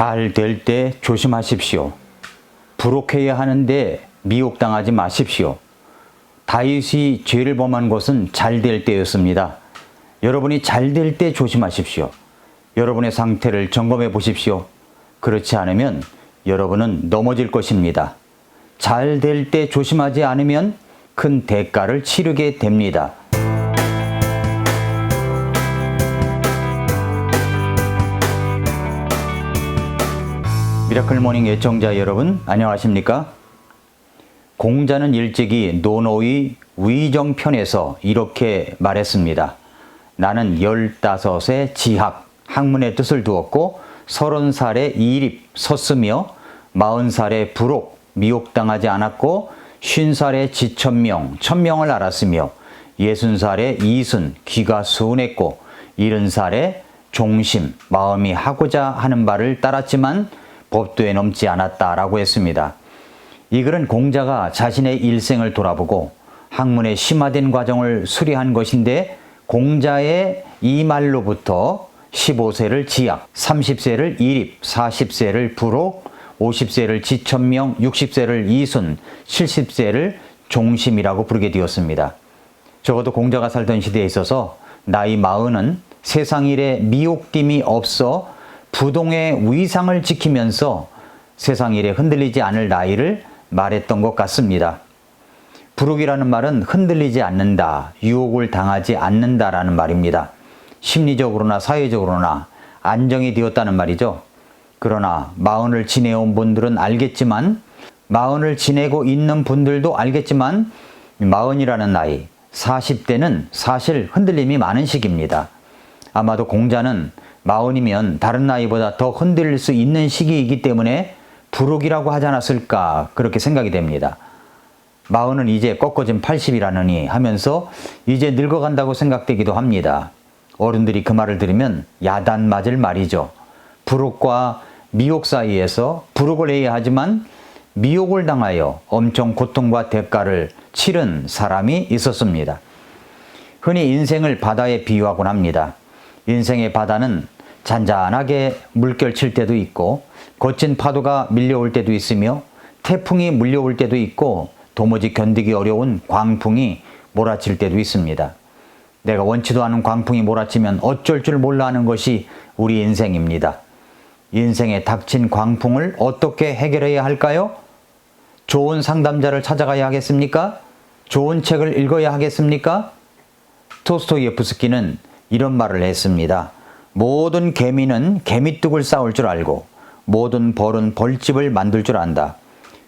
잘 될 때 조심하십시오. 부록해야 하는데 미혹당하지 마십시오. 다윗이 죄를 범한 것은 잘 될 때였습니다. 여러분이 잘 될 때 조심하십시오. 여러분의 상태를 점검해 보십시오. 그렇지 않으면 여러분은 넘어질 것입니다. 잘 될 때 조심하지 않으면 큰 대가를 치르게 됩니다. 미라클 모닝 애청자 여러분, 안녕하십니까? 공자는 일찍이 노노의 위정편에서 이렇게 말했습니다. 나는 15에 지학, 학문의 뜻을 두었고 30살에 이립, 섰으며 40살에 부록, 미혹당하지 않았고 50살에 지천명, 천명을 알았으며 60살에 이순, 귀가 순했고 70살에 종심, 마음이 하고자 하는 바를 따랐지만 법도에 넘지 않았다라고 했습니다. 이 글은 공자가 자신의 일생을 돌아보고 학문의 심화된 과정을 수리한 것인데 공자의 이 말로부터 15세를 지학, 30세를 이립, 40세를 부록, 50세를 지천명, 60세를 이순, 70세를 종심이라고 부르게 되었습니다. 적어도 공자가 살던 시대에 있어서 나이 40은 세상 일에 미혹됨이 없어 부동의 위상을 지키면서 세상 일에 흔들리지 않을 나이를 말했던 것 같습니다. 부록이라는 말은 흔들리지 않는다, 유혹을 당하지 않는다라는 말입니다. 심리적으로나 사회적으로나 안정이 되었다는 말이죠. 그러나 40을 지내온 분들은 알겠지만, 40을 지내고 있는 분들도 알겠지만 40이라는 나이, 40대는 사실 흔들림이 많은 시기입니다. 아마도 공자는 40이면 다른 나이보다 더 흔들릴 수 있는 시기이기 때문에 부록이라고 하지 않았을까 그렇게 생각이 됩니다. 40은 이제 꺾어진 80이라느니 하면서 이제 늙어간다고 생각되기도 합니다. 어른들이 그 말을 들으면 야단 맞을 말이죠. 부록과 미혹 사이에서 부록을 해야 하지만 미혹을 당하여 엄청 고통과 대가를 치른 사람이 있었습니다. 흔히 인생을 바다에 비유하곤 합니다. 인생의 바다는 잔잔하게 물결 칠 때도 있고 거친 파도가 밀려올 때도 있으며 태풍이 물려올 때도 있고 도무지 견디기 어려운 광풍이 몰아칠 때도 있습니다. 내가 원치도 않은 광풍이 몰아치면 어쩔 줄 몰라 하는 것이 우리 인생입니다. 인생에 닥친 광풍을 어떻게 해결해야 할까요? 좋은 상담자를 찾아가야 하겠습니까? 좋은 책을 읽어야 하겠습니까? 토스토예프스키는 이런 말을 했습니다. 모든 개미는 개미뚝을 쌓을 줄 알고 모든 벌은 벌집을 만들 줄 안다.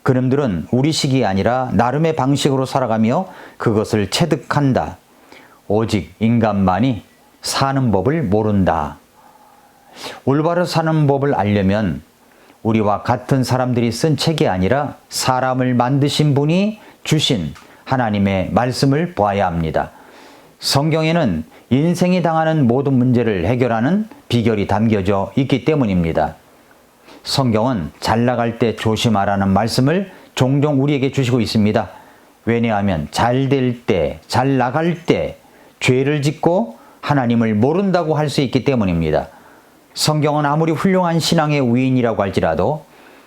그놈들은 우리식이 아니라 나름의 방식으로 살아가며 그것을 체득한다. 오직 인간만이 사는 법을 모른다. 올바로 사는 법을 알려면 우리와 같은 사람들이 쓴 책이 아니라 사람을 만드신 분이 주신 하나님의 말씀을 보아야 합니다. 성경에는 인생이 당하는 모든 문제를 해결하는 비결이 담겨져 있기 때문입니다. 성경은 잘 나갈 때 조심하라는 말씀을 종종 우리에게 주시고 있습니다. 왜냐하면 잘 될 때, 잘 나갈 때 죄를 짓고 하나님을 모른다고 할 수 있기 때문입니다. 성경은 아무리 훌륭한 신앙의 위인이라고 할지라도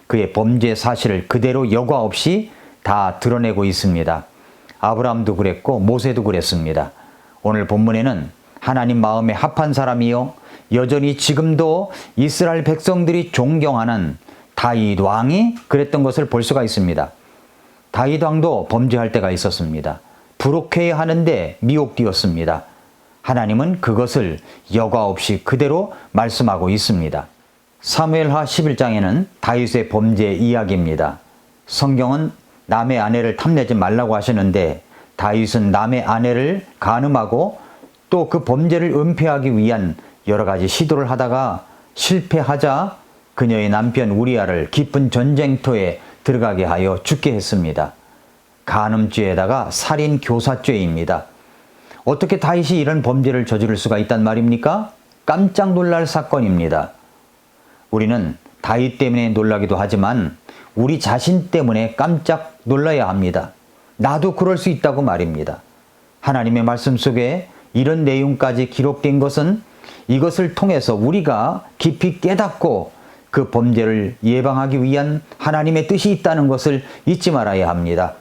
그의 범죄 사실을 그대로 여과 없이 다 드러내고 있습니다. 아브라함도 그랬고 모세도 그랬습니다. 오늘 본문에는 하나님 마음에 합한 사람이요 여전히 지금도 이스라엘 백성들이 존경하는 다윗 왕이 그랬던 것을 볼 수가 있습니다. 다윗 왕도 범죄할 때가 있었습니다. 부록해야 하는데 미혹되었습니다. 하나님은 그것을 여과 없이 그대로 말씀하고 있습니다. 사무엘하 11장에는 다윗의 범죄 이야기입니다. 성경은 남의 아내를 탐내지 말라고 하시는데 다윗은 남의 아내를 간음하고 또 그 범죄를 은폐하기 위한 여러 가지 시도를 하다가 실패하자 그녀의 남편 우리아를 깊은 전쟁터에 들어가게 하여 죽게 했습니다. 간음죄에다가 살인 교사죄입니다. 어떻게 다윗이 이런 범죄를 저지를 수가 있단 말입니까? 깜짝 놀랄 사건입니다. 우리는 다윗 때문에 놀라기도 하지만 우리 자신 때문에 깜짝 놀라야 합니다. 나도 그럴 수 있다고 말입니다. 하나님의 말씀 속에 이런 내용까지 기록된 것은 이것을 통해서 우리가 깊이 깨닫고 그 범죄를 예방하기 위한 하나님의 뜻이 있다는 것을 잊지 말아야 합니다.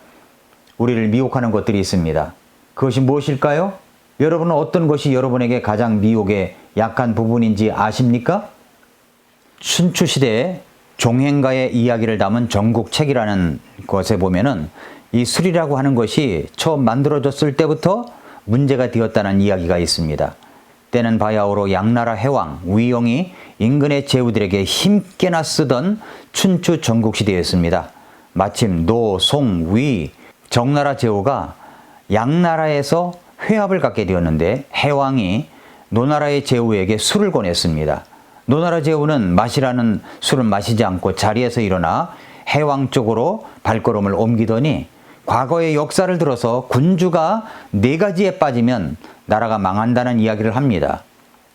우리를 미혹하는 것들이 있습니다. 그것이 무엇일까요? 여러분은 어떤 것이 여러분에게 가장 미혹에 약한 부분인지 아십니까? 춘추시대에 종행가의 이야기를 담은 전국책이라는 것에 보면은 이 술이라고 하는 것이 처음 만들어졌을 때부터 문제가 되었다는 이야기가 있습니다. 때는 바야흐로 양나라 해왕 위용이 인근의 제후들에게 힘께나 쓰던 춘추 전국시대였습니다. 마침 노, 송, 위, 정나라 제후가 양나라에서 회합을 갖게 되었는데 해왕이 노나라의 제후에게 술을 권했습니다. 노나라 제후는 마시라는 술을 마시지 않고 자리에서 일어나 해왕 쪽으로 발걸음을 옮기더니 과거의 역사를 들어서 군주가 4가지에 빠지면 나라가 망한다는 이야기를 합니다.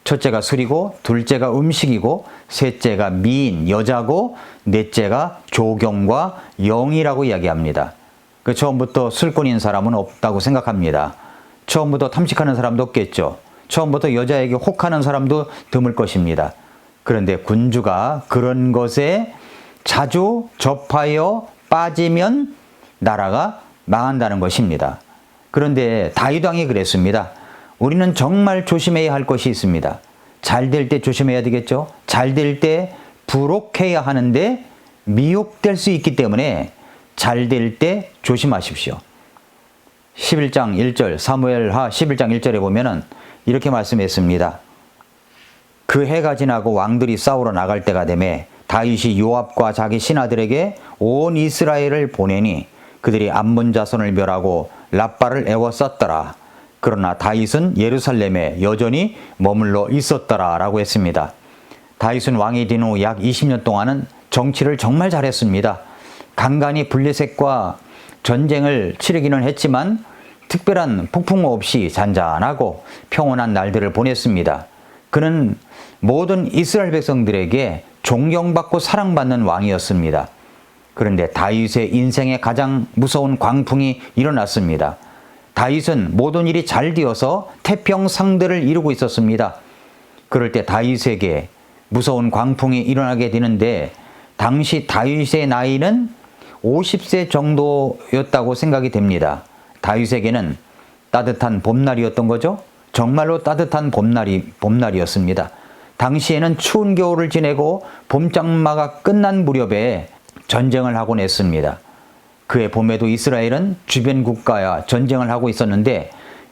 첫째가 술이고, 둘째가 음식이고, 셋째가 미인, 여자고, 넷째가 조경과 영이라고 이야기합니다. 그 처음부터 술꾼인 사람은 없다고 생각합니다. 처음부터 탐식하는 사람도 없겠죠. 처음부터 여자에게 혹하는 사람도 드물 것입니다. 그런데 군주가 그런 것에 자주 접하여 빠지면 나라가 망한다는 것입니다. 그런데 다윗 왕이 그랬습니다. 우리는 정말 조심해야 할 것이 있습니다. 잘 될 때 조심해야 되겠죠. 잘 될 때 부록해야 하는데 미혹될 수 있기 때문에 잘 될 때 조심하십시오. 11장 1절 사무엘하 11장 1절에 보면은 이렇게 말씀했습니다. 그 해가 지나고 왕들이 싸우러 나갈 때가 되매 다윗이 요압과 자기 신하들에게 온 이스라엘을 보내니 그들이 암몬 자손을 멸하고 랍바를 애워쌌더라. 그러나 다윗은 예루살렘에 여전히 머물러 있었더라 라고 했습니다. 다윗은 왕이 된 후 약 20년 동안은 정치를 정말 잘했습니다. 간간히 블레셋과 전쟁을 치르기는 했지만 특별한 폭풍 없이 잔잔하고 평온한 날들을 보냈습니다. 그는 모든 이스라엘 백성들에게 존경받고 사랑받는 왕이었습니다. 그런데 다윗의 인생에 가장 무서운 광풍이 일어났습니다. 다윗은 모든 일이 잘 되어서 태평상대를 이루고 있었습니다. 그럴 때 다윗에게 무서운 광풍이 일어나게 되는데 당시 다윗의 나이는 50세 정도였다고 생각이 됩니다. 다윗에게는 따뜻한 봄날이었던 거죠. 정말로 따뜻한 봄날이었습니다. 당시에는 추운 겨울을 지내고 봄장마가 끝난 무렵에 전쟁을 하곤 했습니다. 그해 봄에도 이스라엘은 주변 국가와 전쟁을 하고 있었는데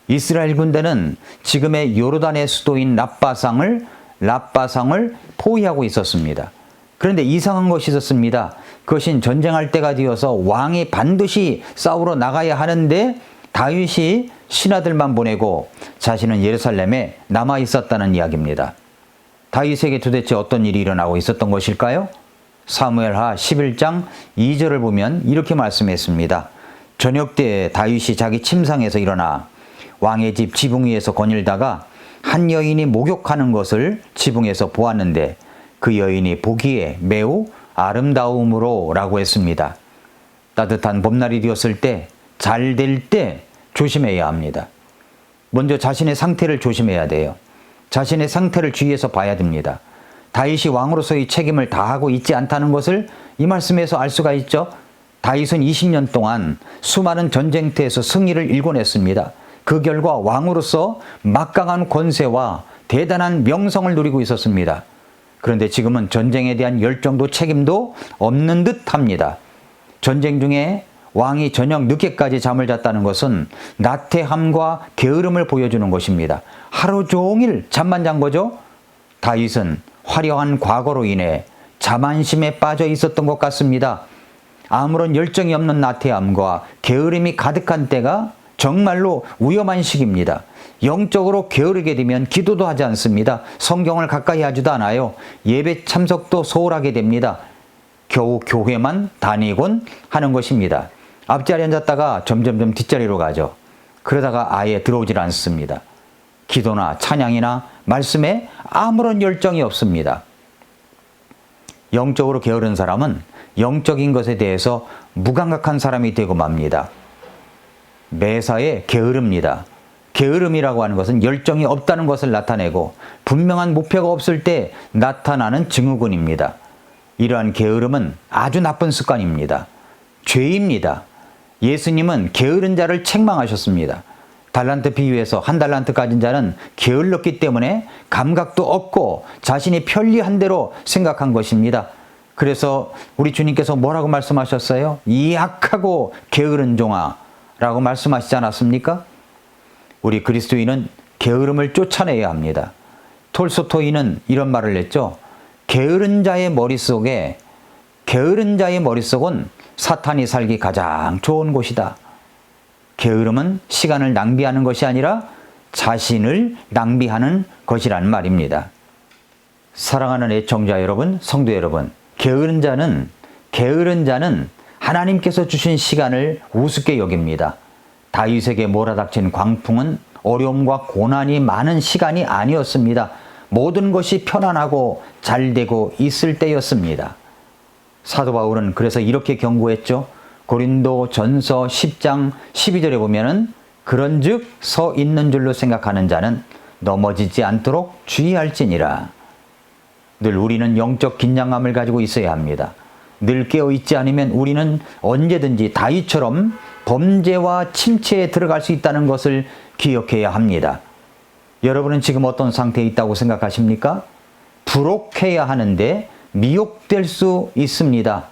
이스라엘 군대는 지금의 요르단의 수도인 랍바상을 포위하고 있었습니다. 그런데 이상한 것이 있었습니다. 그것은 전쟁할 때가 되어서 왕이 반드시 싸우러 나가야 하는데 다윗이 신하들만 보내고 자신은 예루살렘에 남아 있었다는 이야기입니다. 다윗에게 도대체 어떤 일이 일어나고 있었던 것일까요? 사무엘하 11장 2절을 보면 이렇게 말씀했습니다. 저녁 때 다윗이 자기 침상에서 일어나 왕의 집 지붕 위에서 거닐다가 한 여인이 목욕하는 것을 지붕에서 보았는데 그 여인이 보기에 매우 아름다움으로 라고 했습니다. 따뜻한 봄날이 되었을 때, 잘 될 때 조심해야 합니다. 먼저 자신의 상태를 조심해야 돼요. 자신의 상태를 주의해서 봐야 됩니다. 다윗이 왕으로서의 책임을 다하고 있지 않다는 것을 이 말씀에서 알 수가 있죠. 다윗은 20년 동안 수많은 전쟁터에서 승리를 일궈냈습니다. 그 결과 왕으로서 막강한 권세와 대단한 명성을 누리고 있었습니다. 그런데 지금은 전쟁에 대한 열정도 책임도 없는 듯 합니다. 전쟁 중에 왕이 저녁 늦게까지 잠을 잤다는 것은 나태함과 게으름을 보여주는 것입니다. 하루 종일 잠만 잔 거죠. 다윗은 화려한 과거로 인해 자만심에 빠져 있었던 것 같습니다. 아무런 열정이 없는 나태함과 게으름이 가득한 때가 정말로 위험한 시기입니다. 영적으로 게으르게 되면 기도도 하지 않습니다. 성경을 가까이 하지도 않아요. 예배 참석도 소홀하게 됩니다. 겨우 교회만 다니곤 하는 것입니다. 앞자리에 앉았다가 점점점 뒷자리로 가죠. 그러다가 아예 들어오질 않습니다. 기도나 찬양이나 말씀에 아무런 열정이 없습니다. 영적으로 게으른 사람은 영적인 것에 대해서 무감각한 사람이 되고 맙니다. 매사에 게으릅니다. 게으름이라고 하는 것은 열정이 없다는 것을 나타내고 분명한 목표가 없을 때 나타나는 증후군입니다. 이러한 게으름은 아주 나쁜 습관입니다. 죄입니다. 예수님은 게으른 자를 책망하셨습니다. 달란트 비유에서 한 달란트 가진 자는 게을렀기 때문에 감각도 없고 자신이 편리한 대로 생각한 것입니다. 그래서 우리 주님께서 뭐라고 말씀하셨어요? 이 악하고 게으른 종아 라고 말씀하시지 않았습니까? 우리 그리스도인은 게으름을 쫓아내야 합니다. 톨스토이는 이런 말을 했죠. 게으른 자의 머릿속은 사탄이 살기 가장 좋은 곳이다. 게으름은 시간을 낭비하는 것이 아니라 자신을 낭비하는 것이란 말입니다. 사랑하는 애청자 여러분, 성도 여러분, 게으른 자는 하나님께서 주신 시간을 우습게 여깁니다. 다윗에게 몰아닥친 광풍은 어려움과 고난이 많은 시간이 아니었습니다. 모든 것이 편안하고 잘되고 있을 때였습니다. 사도 바울은 그래서 이렇게 경고했죠. 고린도 전서 10장 12절에 보면은 그런즉 서 있는 줄로 생각하는 자는 넘어지지 않도록 주의할지니라. 늘 우리는 영적 긴장감을 가지고 있어야 합니다. 늘 깨어있지 않으면 우리는 언제든지 다윗처럼 범죄와 침체에 들어갈 수 있다는 것을 기억해야 합니다. 여러분은 지금 어떤 상태에 있다고 생각하십니까? 부록해야 하는데 미혹될 수 있습니다.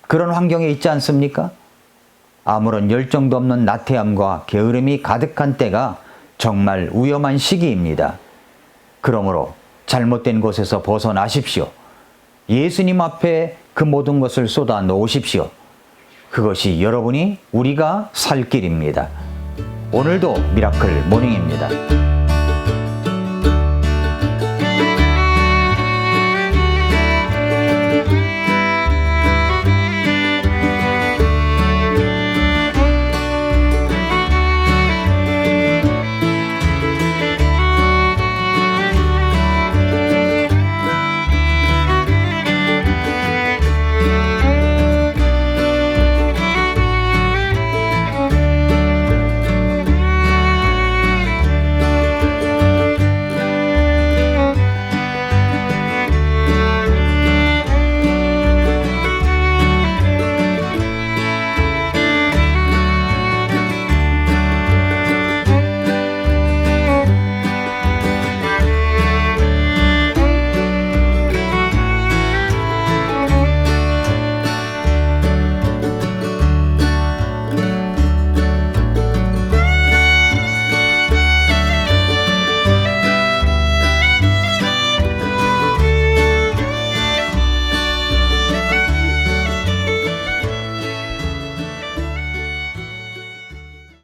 그런 환경에 있지 않습니까? 아무런 열정도 없는 나태함과 게으름이 가득한 때가 정말 위험한 시기입니다. 그러므로 잘못된 곳에서 벗어나십시오. 예수님 앞에 그 모든 것을 쏟아 놓으십시오. 그것이 우리가 살 길입니다. 오늘도 미라클 모닝입니다.